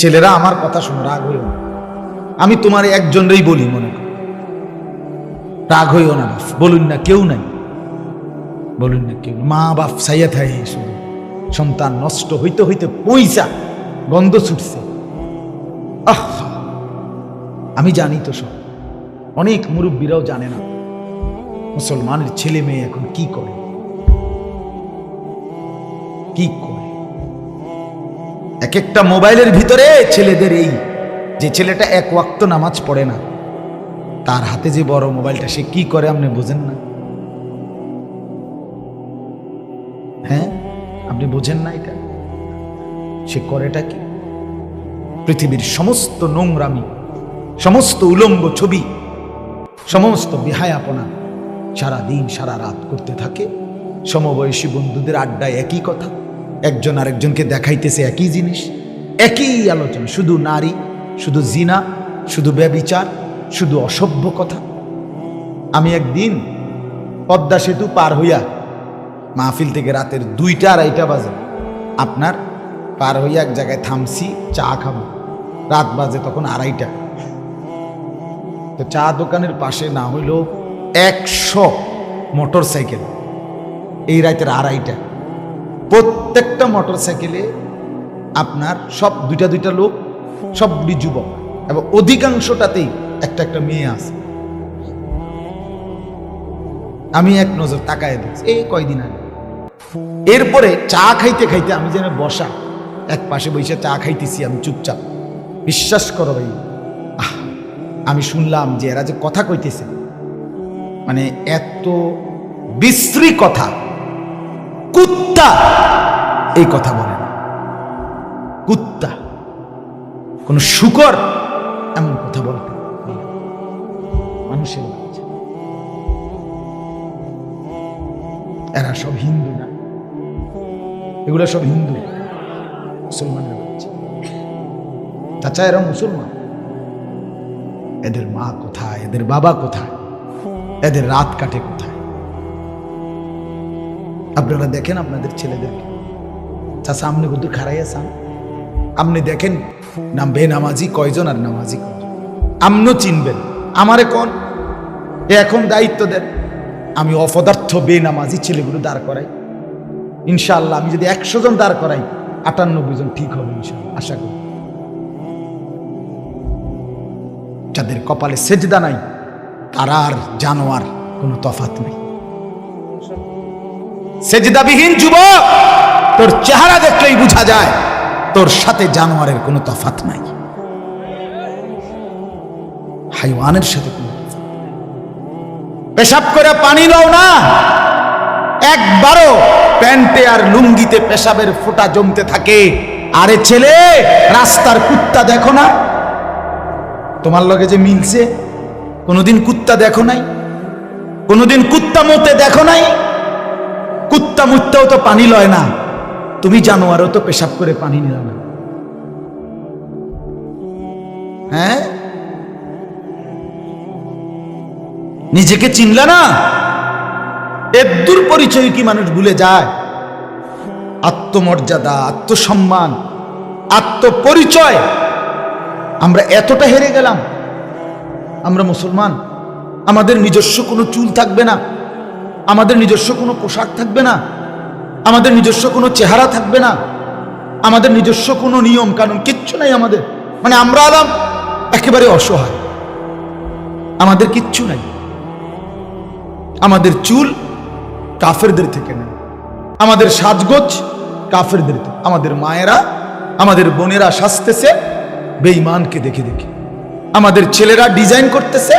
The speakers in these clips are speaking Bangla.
ছেলেরা আমার কথা শুনো, রাগ হইও না। আমি তোমার একজনেরই বলি, মনে করো, রাগ হইও না বাপ। বলুন না কেউ নাই, বলুন না কেউ। মা বাপ সাইয়া থাকে শুধু, সন্তান নষ্ট হইতে হইতে পয়সা গন্ধ ছুটছে। আহ, আমি জানি তো সব, অনেক মুরব্বীরাও জানে না মুসলমানের ছেলে মেয়ে এখন কি করে, কি করে। এক একটা মোবাইলের ভিতরে ছেলেদের এই যে ছেলেটা এক ওয়াক্ত নামাজ পড়ে না, তার হাতে যে বড় মোবাইলটা, সে কি করে আপনি বোঝেন না? হ্যাঁ, আপনি বোঝেন না এটা? সে করেটা কি? পৃথিবীর সমস্ত নোংরামি, সমস্ত উলঙ্গ ছবি, সমস্ত বেহায়াপনা সারা দিন সারা রাত করতে থাকে। সমবয়সী বন্ধুদের আড্ডায় একই কথা, একজন আরেকজনকে দেখাইতেছে একই জিনিস, একই আলোচনা, শুধু নারী, শুধু জিনা, শুধু ব্যভিচার, শুধু অসভ্য কথা। আমি একদিন পদ্মা সেতু পার হইয়া মাহফিল থেকে রাতের 2টা-2:30 বাজে আপনার পার হইয়া এক জায়গায় থামছি, চা খাবো। রাত বাজে তখন 2:30। তো চা দোকানের পাশে না হইলেও 100 মোটর সাইকেল, এই রাতের 2:30। প্রত্যেকটা মোটর সাইকেলে আপনার সব 2টা লোক, সবগুলি যুবক, এবং অধিকাংশটাতেই একটা একটা মেয়ে আছে। আমি এক নজর তাকায় দেখছি, এই কয়দিন আগে। এরপরে চা খাইতে খাইতে আমি যেন বসা, এক পাশে বসে চা খাইতেছি আমি চুপচাপ। বিশ্বাস করো ভাই, আমি শুনলাম যে এরা যে কথা কইতেছে, মানে এত বিশ্রী কথা, কুত্তা এই কথা বলে না। কুত্তা, কোন শুকর এমন কথা বলতে মানুষের বাচ্চা। এরা সব হিন্দু না, এগুলো সব হিন্দু, মুসলমানের বাচ্চা। চাচা এরা মুসলমান, এদের মা কোথায়, এদের বাবা কোথায়, এদের রাত কাটে কোথায়? আপনারা দেখেন আপনাদের ছেলেদেরকে, চাচা আপনি কিন্তু খারাইয়াছেন, আপনি দেখেন না বেনামাজি কয়জন আর নামাজি কয়জন, আপনিও চিনবেন। আমারে কোন এখন দায়িত্ব দেন, আমি অপদার্থ বেনামাজি ছেলেগুলো দাঁড় করাই। ইনশাআল্লাহ আমি যদি 100 জন দাঁড় করাই, 98 জন ঠিক হবে ইনশাআল্লাহ, আশা করি। যাদের কপালে সেজদা নাই, তারা আর জানোয়ার কোনো তফাৎ নেই। সেজদাবিহীন যুবক, তোর চেহারা দেখলেই বোঝা যায় তোর সাথে জানোয়ারের কোনো তফাৎ নাই, হাইওয়ানের সাথে কোনো তফাৎ নাই। পেশাব করে পানি লও না, একবারও প্যান্টে আর লুঙ্গিতে পেশাবের ফোঁটা জমতে থাকে। আরে ছেলে, রাস্তার কুত্তা দেখো না? তোমার লগে যে মিলছে, কোনোদিন কুত্তা দেখো নাই? কোনোদিন কুত্তা মতে দেখো নাই? কুত্তা মুত্তাও তো পানি লয় না, তুমি জানোয়ারও তো পেশাব করে পানি নিল না। হ্যাঁ, নিজেকে চিনলা না? এদ্দুর পরিচয় কি মানুষ ভুলে যায়? আত্মমর্যাদা, আত্মসম্মান, আত্মপরিচয় আমরা এতটা হেরে গেলাম। আমরা মুসলমান, আমাদের নিজস্ব কোনো চুল থাকবে না, আমাদের নিজস্ব কোনো পোশাক থাকবে না, আমাদের নিজস্ব কোনো চেহারা থাকবে না, আমাদের নিজস্ব কোনো নিয়ম কানুন কিচ্ছু নাই আমাদের। মানে আমরা আলাম একেবারে অসহায়, আমাদের কিচ্ছু নাই। আমাদের চুল কাফেরদের থেকে নেয়, আমাদের সাজগোজ কাফেরদের থেকে। আমাদের মায়েরা, আমাদের বোনেরা সাজতেছে বেঈমানকে দেখে দেখে, আমাদের ছেলেরা ডিজাইন করতেছে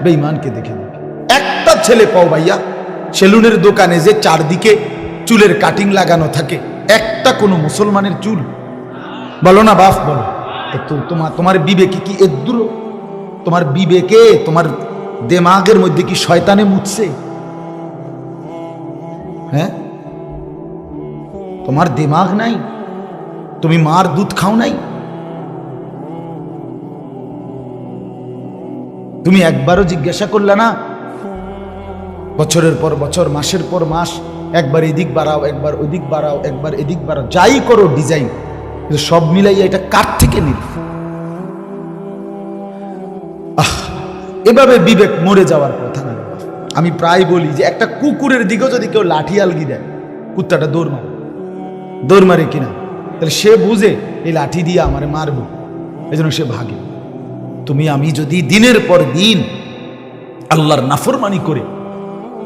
বেঈমানকে দেখে দেখে। একটা ছেলে পাও ভাইয়া সেলুনের দোকানে যে চারদিকে চুলের কাটিং লাগানো থাকে, একটা কোনো মুসলমানের চুল? বলো না বাপ, বলো। তোমার বিবেকে কি এদ্দুর? তোমার বিবেকে, তোমার দেমাগের মধ্যে কি শয়তানে মুছছে? হ্যাঁ, তোমার দিমাগ নাই? তুমি মার দুধ খাও নাই? তুমি একবারও জিজ্ঞাসা করলে না? বছরের পর বছর, মাসের পর মাস, একবার এদিক বাড়াও, একবার ওদিক বাড়াও, একবার এদিক বাড়াও, যাই করো ডিজাইন, সব মিলাইয়া এটা কার থেকে নিল? এভাবে বিবেক মরে যাওয়ার কথা না। আমি প্রায় বলি যে একটা কুকুরের দিকেও যদি কেউ লাঠি আলগি দেয়, কুত্তাটা দৌড় মারে কিনা, তাহলে সে বুঝে এই লাঠি দিয়ে আমারে মারবো, এই জন্য সে ভাগে। তুমি আমি যদি দিনের পর দিন আল্লাহর নাফরমানি করে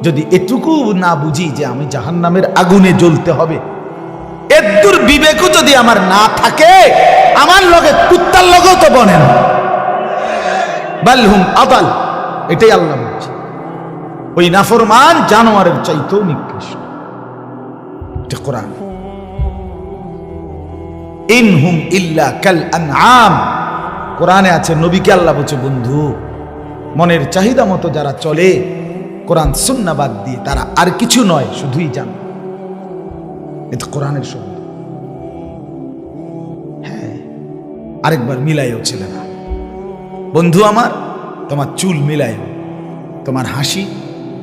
যদি এটুকু না বুঝি যে আমি জাহান্নামের আগুনে জ্বলতে হবে, এদুর বিবেকও যদি আমার না থাকে, আমার লগে কুত্তার লগেও তো বনে না। বালহুম আদাল, এটাই আল্লাহ বলছে। ওই নাফরমান জানোয়ারের চাইতেও নিকৃষ্ট। এটা কোরআন। ইনহুম ইল্লা কাল আনআম, কোরআনে আছে। নবীকে আল্লাহ বলছে, বন্ধু মনের চাহিদা মতো যারা চলে কোরআন সুন্নাহ বাদ দিয়ে, তারা আর কিছু নয়, শুধুই জান। এটা কোরআনের শব্দ। হ্যাঁ, আরেকবার মিলাইও ছেলে না। বন্ধু আমার, তোমার চুল মিলাইও, তোমার হাসি,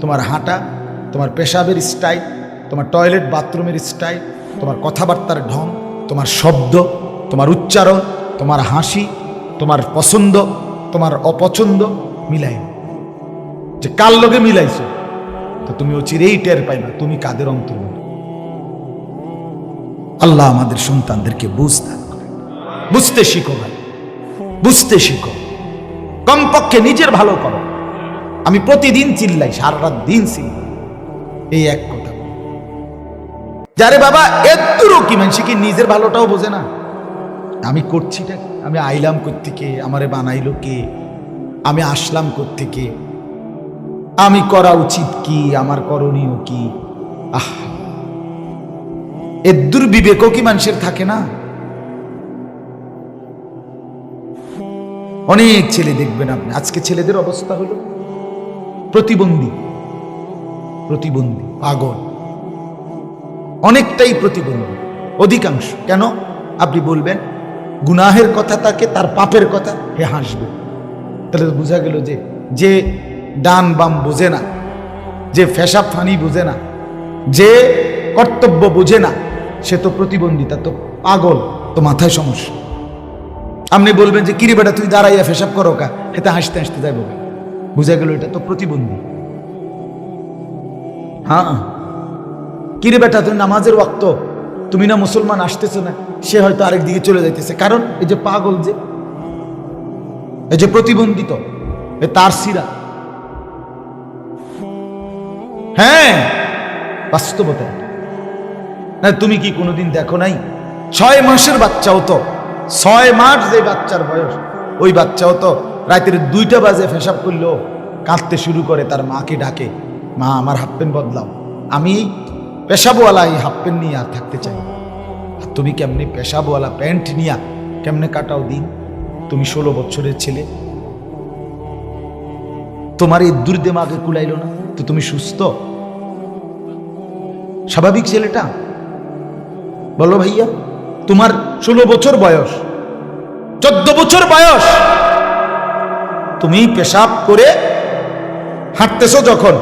তোমার হাঁটা, তোমার পেশাবের স্টাইল, তোমার টয়লেট বাথরুমের স্টাইল, তোমার কথাবার্তার ঢং, তোমার শব্দ, তোমার উচ্চারণ, তোমার হাসি, তোমার পছন্দ, তোমার অপছন্দ মিলাইও। যে কার লগে মিলাইছো, তো তুমি চিরেই টের পাইবা তুমি কাদের অন্তর্গত। আল্লাহ আমাদের সন্তানদেরকে বুঝতে শিখো ভাই, বুঝতে শিখো। কমপক্ষে নিজের ভালো করো। আমি প্রতিদিন চিল্লাই, সারা রাত দিন চিল্লাই এই এক কথা, যারে বাবা এতটুকু কি মানুষ কি নিজের ভালোটাও বোঝে না। আমি করছিটা, আমি আইলাম কোত্থেকে, আমারে বানাইলো কে, আমি আসলাম কোত্থেকে, আমি করা উচিত কি, আমার করণীয় কি। এদুর বিবেকও কি মানুষের থাকে না? অনেক ছেলে দেখবেন আপনি, আজকে ছেলেদের অবস্থা হলো প্রতিবন্ধী, পাগল, অনেকটাই প্রতিবন্ধী, অধিকাংশ। কেন? আপনি বলবেন গুনাহের কথা তাকে, তার পাপের কথা হে হাসবে। তাহলে বোঝা গেল যে ডান বাম বোঝে না, যে ফেসাব ফানি বোঝে না, যে কর্তব্য বোঝে না, সে তো প্রতিবন্ধিতা, তো পাগল, তো মাথায় সমস্যা। আপনি বলবেন যে কিরে বেটা তুই দাঁড়াইয়া ফেসাব করো কা, হেতে হাসতে হাসতে যাইব, বুঝা গেল এটা তো প্রতিবন্ধী। হ্যাঁ, কিরে বেটা তুই নামাজের ওয়াক্ত, তুমি না মুসলমান, আসতেছো না, সে হয়তো আরেক দিকে চলে যাইতেছে। কারণ এই যে পাগল, যে এই যে প্রতিবন্ধিত, এ তার সিরা। হ্যাঁ, বাস্তবতা। না তুমি কি কোনোদিন দেখো নাই 6 মাসের বাচ্চাও তো, 6 মাস যে বাচ্চার বয়স, ওই বাচ্চাও তো রাতের 2টা বাজে পেশাব করলেও কাঁদতে শুরু করে, তার মাকে ডাকে, মা আমার হাফ প্যান্ট বদলাও, আমি পেশাবওয়ালা এই হাফ প্যান্ট নিয়ে আর থাকতে চাই। আর তুমি কেমনি পেশাবওয়ালা প্যান্ট নিয়ে কেমনে কাটাও দিন? তুমি 16 বছরের ছেলে, তোমার এই দুর্দিমাগে কুলাইল না, তো তুমি সুস্থ স্বাভাবিক ছেলেটা? বলো ভাইয়া, তোমার 16 বছর বয়স, 14 বছর বয়স, তুমি পেশাব করে হাঁটতেছো যখন,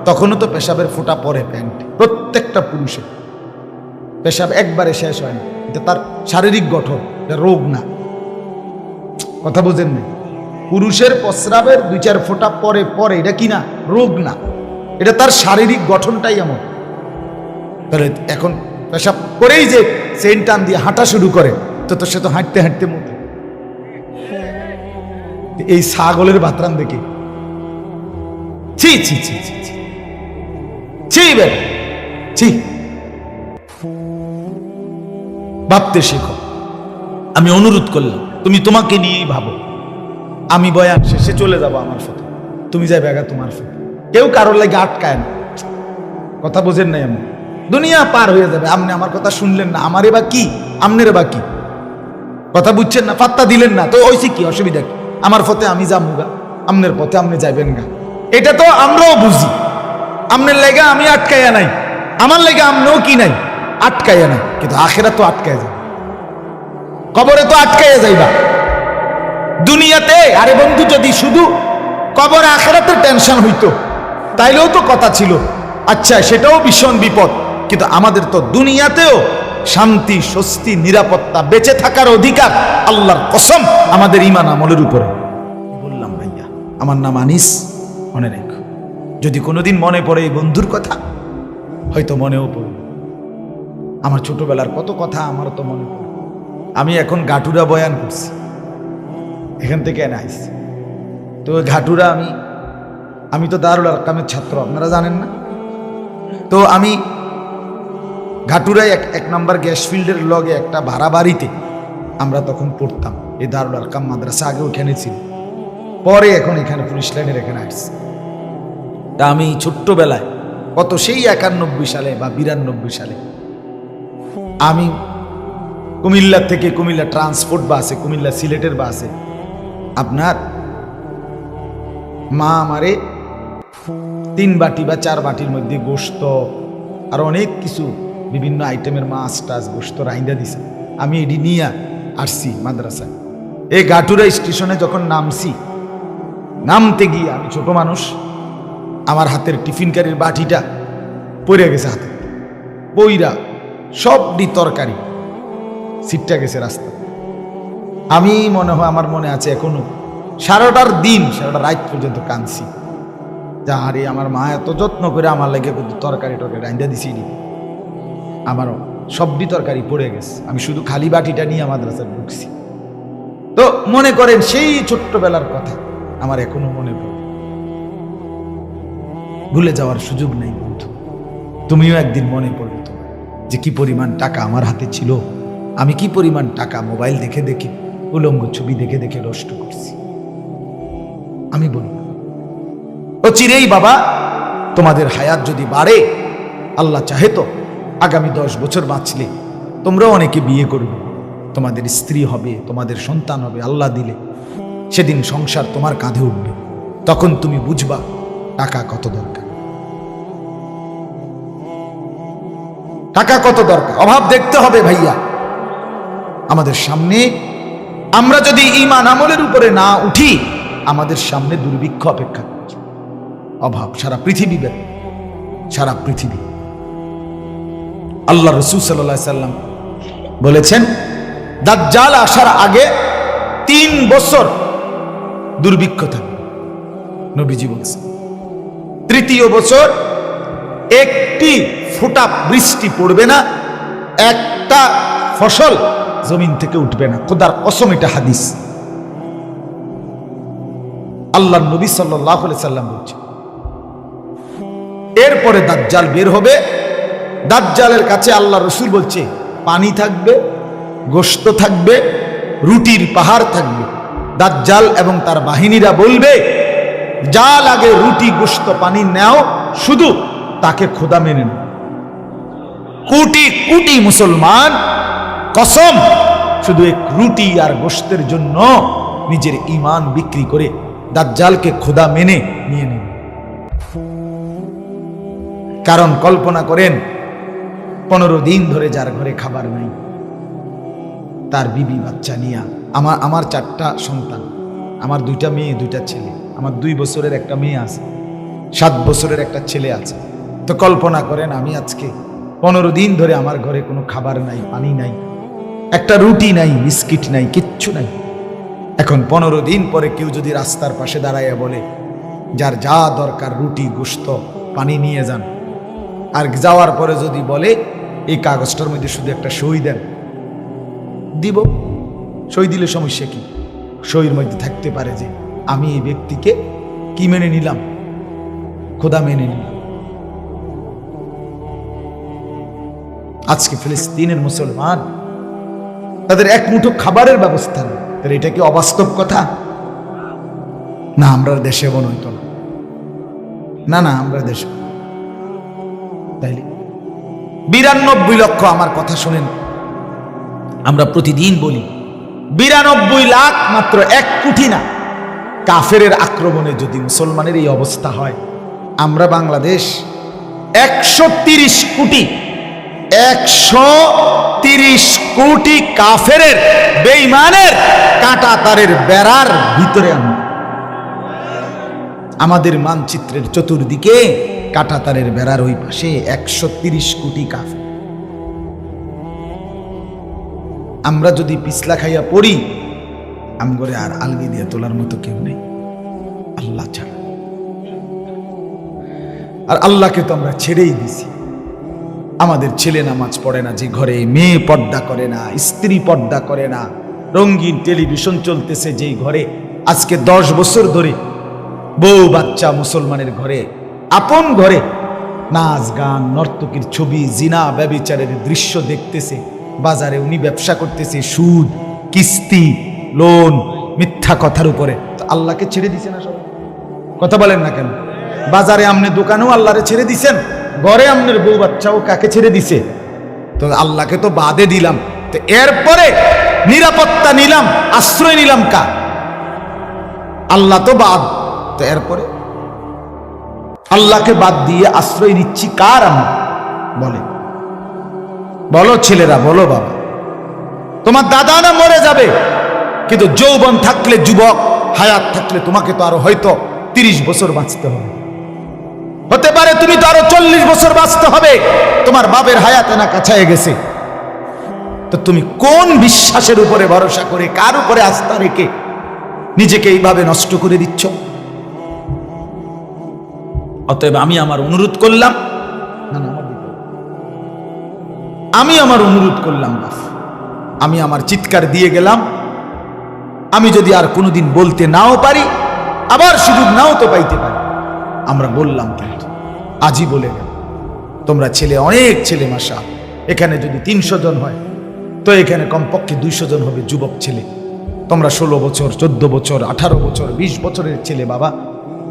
তখনও তো পেশাবের ফোঁটা পড়ে প্যান্ট। প্রত্যেকটা পুরুষের পেশাব একবারে শেষ হয় না, এটা তার শারীরিক গঠন, এটা রোগ না। কথা বোঝেন না? পুরুষের প্রস্রাবের 2-4 ফোঁটা পরে, এটা কি না? রোগ না, এটা তার শারীরিক গঠনটাই এমন। তাহলে এখন পেশাব করেই যে চেইন টান দিয়ে হাঁটা শুরু করে, তো সে তো হাঁটতে হাঁটতে মতো। এই ছাগলের বাতরান দেখে ছি ছি ছি ছি ছি ছি বেটা ছি। ভাবতে শেখো। আমি অনুরোধ করলাম, তুমি তোমাকে নিয়েই ভাবো। আমি বয়ান শেষে চলে যাবো আমার ফটো, তুমি যাই বেগা তোমার ফটো। কেউ কারোর লাগে আটকায় না। কথা বোঝেন নাই? আমি দুনিয়া পার হয়ে যাবে। আপনি আমার কথা শুনলেন না, আমারে বা কি, আমনের বা কি? কথা বুঝছেন না, পাত্তা দিলেন না, তো ওইসে কি অসুবিধা কি? আমার পথে আমি যাবো গা, আমনের পথে আপনি যাইবেন গা, এটা তো আমরাও বুঝি। আমনের লেগা আমি আটকাইয়া নাই, আমার লেগা আমনেও কি নাই, আটকাইয়া নাই। কিন্তু আখেরা তো আটকায় যায়, কবরে তো আটকাইয়া যাইবা। দুনিয়াতে আরে বন্ধু, যদি শুধু কবর আখেরাতের টেনশন হইতো তাইলেও তো কথা ছিল, আচ্ছা সেটাও ভীষণ বিপদ। কিন্তু আমাদের তো দুনিয়াতেও শান্তি, স্বস্তি, নিরাপত্তা, বেঁচে থাকার অধিকার আল্লাহর কসম আমাদের ঈমান আমলের উপরে। বললাম ভাইয়া, আমার নাম আনিস, মনে রেখো। যদি কোনোদিন মনে পড়ে এই বন্ধুর কথা, হয়তো মনেও পড়বে আমার ছোটবেলার কত কথা, আমারও তো মনে পড়ে। আমি এখন ঘাটুরা বয়ান করছি, এখান থেকে এনে আইছি। তো ঘাটুরা আমি তো দারুল আরকামের ছাত্র, আপনারা জানেন না? তো আমি ঘাটুরায় এক নম্বর গ্যাস ফিল্ডের লগে একটা ভাড়া বাড়িতে আমরা তখন পড়তাম। এই দারুল আরকাম মাদ্রাসা আগে ওখানে ছিল, পরে এখন এখানে পুলিশ লাইনের এখানে আসছে। তা আমি ছোট্টবেলায় কত সেই 91 সালে বা 92 সালে আমি কুমিল্লা থেকে, কুমিল্লা ট্রান্সপোর্ট বাসে, কুমিল্লা সিলেটের বাসে আপনার মা আমারে 3 বাটি বা 4 বাটির মধ্যে গোশত আর অনেক কিছু বিভিন্ন আইটেমের মাছ টাছ গোশত রাইন্দা দিছে। আমি এটি নিয়ে আসছি মাদ্রাসায়। এই ঘাটুরা স্টেশনে যখন নামতে গিয়ে আমি ছোট মানুষ, আমার হাতের টিফিন কারির বাটিটা পড়ে গেছে হাতে, বইরা সবটি তরকারি ছিটটা গেছে রাস্তা। আমি মনে হয়, আমার মনে আছে এখনো, সারাটা রাত পর্যন্ত কাঁদছি। যা আরে আমার মা এত যত্ন করে আমার লাগে তরকারি রাইন্দা দিছি, আমারও সবটি তরকারি পড়ে গেছে। আমি শুধু খালি বাটিটা নিয়ে মাদ্রাসায় ঢুকছি। তো মনে করেন সেই ছোট্টবেলার কথা আমার এখনো মনে পড়ে, ভুলে যাওয়ার সুযোগ নেই বন্ধু। তুমিও একদিন মনে পড়বে তো যে কি পরিমাণ টাকা আমার হাতে ছিল, আমি কি পরিমাণ টাকা মোবাইল দেখে দেখে, উলঙ্গ ছবি দেখে দেখে নষ্ট করছি। আমি বলি ও চিরেই বাবা, তোমাদের হায়াত যদি বাড়ে, আল্লাহ চাহে তো আগামী 10 বছর বাঁচলে তোমরাও অনেকে বিয়ে করবে, তোমাদের স্ত্রী হবে, তোমাদের সন্তান হবে আল্লাহ দিলে। সেদিন সংসার তোমার কাঁধে উঠবে, তখন তুমি বুঝবা টাকা কত দরকার, টাকা কত দরকার। অভাব দেখতে হবে ভাইয়া আমাদের সামনে। আমরা যদি ঈমান আমলের উপরে না উঠি, আমাদের সামনে দুর্ভিক্ষ অপেক্ষা করছে, অভাব সারা পৃথিবী ব্যাপী, সারা পৃথিবী। আল্লাহ রাসূল সাল্লাল্লাহু আলাইহি সাল্লাম বলেছেন, দাজ্জাল আসার আগে 3 বছর দুর্ভিক্ষ থাকবে। নবীজি বলছেন 3য় বছর একটি ফোঁটা বৃষ্টি পড়বে না, একটা ফসল জমিন থেকে উঠবে না। খোদার কসম, এটা হাদিস। আল্লাহর নবী সাল্লাল্লাহু আলাইহি সাল্লাম বলছেন। এরপরে দাজ্জাল বের হবে। দাজ্জালের কাছে আল্লাহ রাসূল বলছে পানি থাকবে, গোশত থাকবে, রুটির পাহাড় থাকবে। দাজ্জাল এবং তার বাহিনীরা বলবে, যা লাগে রুটি, গোশত, পানি নাও, শুধু তাকে খোদা মেনে নাও। কোটি কোটি মুসলমান কসম শুধু এক রুটি আর গোশতের জন্য নিজের ঈমান বিক্রি করে দাজ্জালকে খোদা মেনে নিয়ে নেবে। কারণ কল্পনা করেন, 15 দিন ধরে যার ঘরে খাবার নাই, তার বিবি বাচ্চা নিয়ে, আমার 4টা সন্তান, আমার 2টা মেয়ে 2টা ছেলে, আমার 2 বছরের একটা মেয়ে আছে, 7 বছরের একটা ছেলে আছে। তো কল্পনা করেন, আমি আজকে 15 দিন ধরে আমার ঘরে কোনো খাবার নাই, পানি নাই, একটা রুটি নাই, বিস্কিট নাই, কিচ্ছু নাই। এখন 15 দিন পরে কেউ যদি রাস্তার পাশে দাঁড়াইয়া বলে, যার যা দরকার রুটি, গোশত, পানি নিয়ে যান, আর যাওয়ার পরে যদি বলে এই কাগজটার মধ্যে শুধু একটা সই দেন, দিব। সই দিলে সমস্যা কি? সইয়ের মধ্যে থাকতে পারে যে আমি এই ব্যক্তিকে কি মেনে নিলাম, খোদা মেনে নিলাম। আজকে ফিলিস্তিনের মুসলমান, তাদের এক মুঠো খাবারের ব্যবস্থা নেই। তাহলে এটা কি অবাস্তব কথা? না, আমরা দেশে এমন হইতো না, না আমরা দেশে। তাইলে 92 লক্ষ, আমার কথা শোনেন, আমরা প্রতিদিন বলি 92 লাখ, মাত্র 1 কোটি না। কাফেরের আক্রমণে যদি মুসলমানের এই অবস্থা হয়, আমরা বাংলাদেশ 130 কোটি, 130 কোটি কাফেরের বেঈমানের কাঁটা তারের বেড়ার ভিতরে আমরা, আমাদের মানচিত্রের চতুর্দিকে কাঁটা তারের বেড়ার ওই পাশে 130 কোটি কাফের। আমরা যদি পিছলা খাইয়া পড়ি, আমগরে আর আলগি দিয়ে তোলার মতো কেউ নেই আল্লাহ ছাড়া। আর আল্লাহকে তো আমরা ছেড়েই দিছি। আমাদের ছেলে নামাজ পড়ে না যে ঘরে, মেয়ে পর্দা করে না, স্ত্রী পর্দা করে না, রঙিন টেলিভিশন চলতেছে যেই ঘরে, আজকে 10 বছর ধরে বউ বাচ্চা মুসলমানের ঘরে, আপন ঘরে নাচ গান নর্তকীর ছবি, জিনা ব্যভিচারের দৃশ্য দেখতেছে। বাজারে উনি ব্যবসা করতেছে সুদ, কিস্তি, লোন, মিথ্যা কথার উপরে। তো আল্লাহকে ছেড়ে দিছে না সবাই? কথা বলেন না কেন? বাজারে আমনে দোকানেও আল্লাহরে ছেড়ে দিছেন, ঘরে আমনের বউ বাচ্চাও কাকে ছেড়ে দিছে? তো আল্লাহকে তো বাদে দিলাম, তো এরপরে নিরাপত্তা নিলাম, আশ্রয় নিলাম কা? আল্লাহ তো বাদ, তো এরপরে আল্লাহকে বাদ দিয়ে আশ্রয় নিচ্ছি কার? আমরা বলে, বলো ছেলেরা, বলো বাবা। তোমার দাদা না মরে যাবে, কিন্তু যৌবন থাকলে, যুবক হায়াত থাকলে তোমাকে তো আরো হয়তো 30 বছর বাঁচতে হবে, হতে পারে তুমি তো আরো 40 বছর বাঁচতে হবে। তোমার বাপের হায়াতে না কাছায় গেছে, তো তুমি কোন বিশ্বাসের উপরে ভরসা করে, কার উপরে আস্থা রেখে নিজেকে এইভাবে নষ্ট করে দিচ্ছ? অতএব আমি আমার অনুরোধ করলাম, আমি আমার অনুরোধ করলাম, আমি আমার চিৎকার দিয়ে গেলাম। আমি যদি আর কোনোদিন বলতে নাও পারি, আবার সুযোগ নাও তো পাইতে পারি, আমরা বললাম কিন্তু আজই বলে গেল। তোমরা ছেলে, অনেক ছেলে, মাশা, এখানে যদি 300 জন হয় তো এখানে কমপক্ষে 200 জন হবে যুবক ছেলে। তোমরা 16 বছর, 14 বছর, 18 বছর, 20 বছরের ছেলে। বাবা,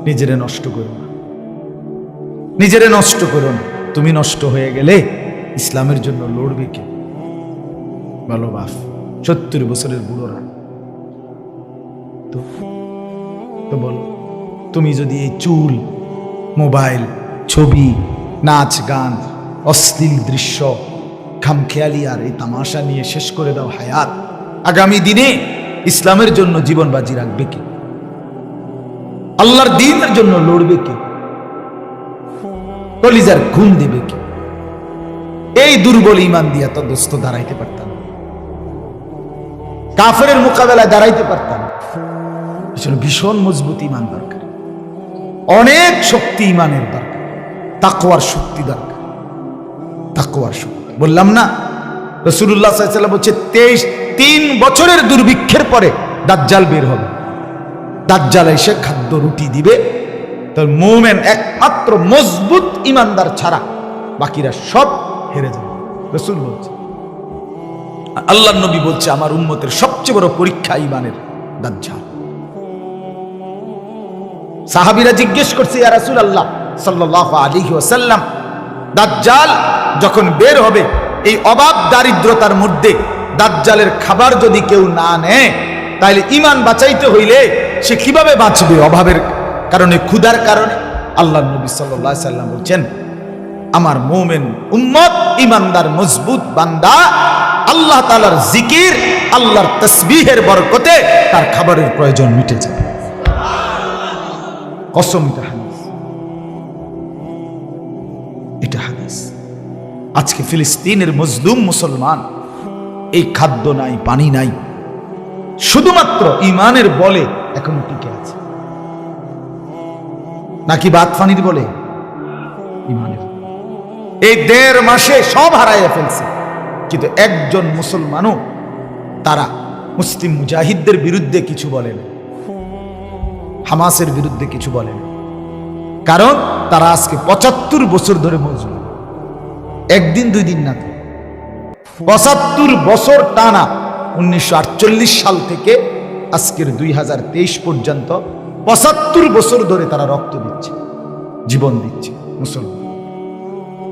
নিজেরে নষ্ট করো না, নিজেরে নষ্ট করো না। তুমি নষ্ট হয়ে গেলে ইসলামের জন্য লড়বে কে? বলো বাপ। 70 বছরের বুড়োরা তো বলো, তুমি যদি এই চুল, মোবাইল, ছবি, নাচ গান, অশ্লীল দৃশ্য, খামখেয়ালি আর এই তামাশা নিয়ে শেষ করে দাও হায়াত, আগামী দিনে ইসলামের জন্য জীবন বাজি রাখবে কে? আল্লাহর দ্বীনের জন্য লড়বে কে? কলিজার খুন দেবে কে? এই দুর্বল ঈমান দিয়া তো দোস্ত দাঁড়াইতে পারতাম, কাফেরের মোকাবেলায় দাঁড়াইতে পারতাম। ভীষণ মজবুত ঈমান দরকার, অনেক শক্তি ঈমানের দরকার, তাকওয়ার শক্তি দরকার, তাকওয়ার শক্তি। বললাম না, রাসূলুল্লাহ সাল্লাল্লাহু আলাইহি ওয়াসাল্লাম বলছে 3 বছরের দুর্ভিক্ষের পরে দাজ্জাল বের হবে। দাজ্জাল এসে খাদ্য রুটি দিবে। তো মুমিন একমাত্র মজবুত ঈমানদার ছাড়া বাকিরা সব হেরে যাবে। রাসূল বলছে, আল্লাহর নবী বলছে, আমার উম্মতের সবচেয়ে বড় পরীক্ষা ঈমানের দাজ্জাল। সাহাবীরা জিজ্ঞেস করছে, ইয়া রাসূলুল্লাহ সাল্লাল্লাহু আলাইহি ওয়াসাল্লাম, দাজ্জাল যখন বের হবে, এই অভাব দারিদ্রতার মধ্যে দাজ্জালের খাবার যদি কেউ না নেয়, তাহলে ঈমান বাঁচাইতে হইলে সে কিভাবে বাঁচবে? অভাবের কারণে, ক্ষুধার কারণে। আল্লাহর নবী সাল্লাল্লাহু আলাইহি ওয়াসাল্লাম বলছেন, আমার মুমিন উম্মত, ঈমানদার মজবুত বান্দা, আল্লাহ তাআলার জিকির, আল্লাহর তাসবিহের বরকতে তার খাবারের প্রয়োজন মিটে যাবে। কসম, এটা হাদিস। আজকে ফিলিস্তিনের মজলুম মুসলমান, এই খাদ্য নাই, পানি নাই, শুধুমাত্র ঈমানের বলে এখনো টিকে আছে। নাকি ভাত পানির বলে? ঈমানের। এই 1.5 মাসে সব হারাইয়া ফেলছে, কিন্তু একজন মুসলমানও তারা মুসলিম মুজাহিদদের বিরুদ্ধে কিছু বলেন, হামাসের বিরুদ্ধে কিছু বলেন, কারণ তারা আজকে 75 বছর ধরে মজলুম। একদিন 2 দিন না, 75 বছর টানা, 1948 সাল থেকে আজকের 2023 পর্যন্ত 75 বছর ধরে তারা রক্ত দিচ্ছে, জীবন দিচ্ছে মুসলমান।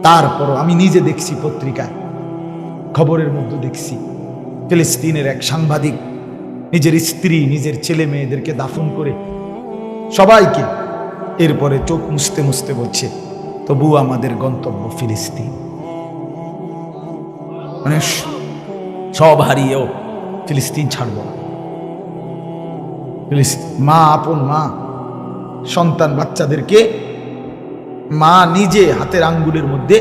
তারপরও আমি নিজে দেখছি, পত্রিকায় খবরের মধ্যে দেখছি, ফিলিস্তিনের এক সাংবাদিক নিজের স্ত্রী, নিজের ছেলে মেয়েদেরকে দাফন করে সবাইকে, এরপরে চোখ মুছতে মুছতে বলছে, তবু আমাদের গন্তব্য ফিলিস্তিন। মানে সব হারিয়েও ফিলিস্তিন ছাড়ব। মা, আপন মা, সন্তান বাচ্চাদেরকে মা নিজে হাতের আঙ্গুলের মধ্যে,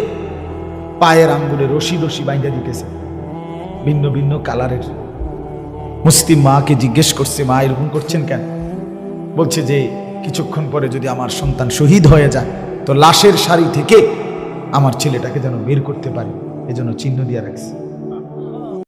পায়ের আঙ্গুলে রশি রশি বাইন্ধা দিতেছে, ভিন্ন ভিন্ন কালারের। মুসলিম মাকে জিজ্ঞেস করছে, মা এরকম করছেন কেন? বলছে যে কিছুক্ষণ পরে যদি আমার সন্তান শহীদ হয়ে যায় তো লাশের সারি থেকে আমার ছেলেটাকে যেন বের করতে পারি, এজন্য চিহ্ন দিয়ে রাখছি।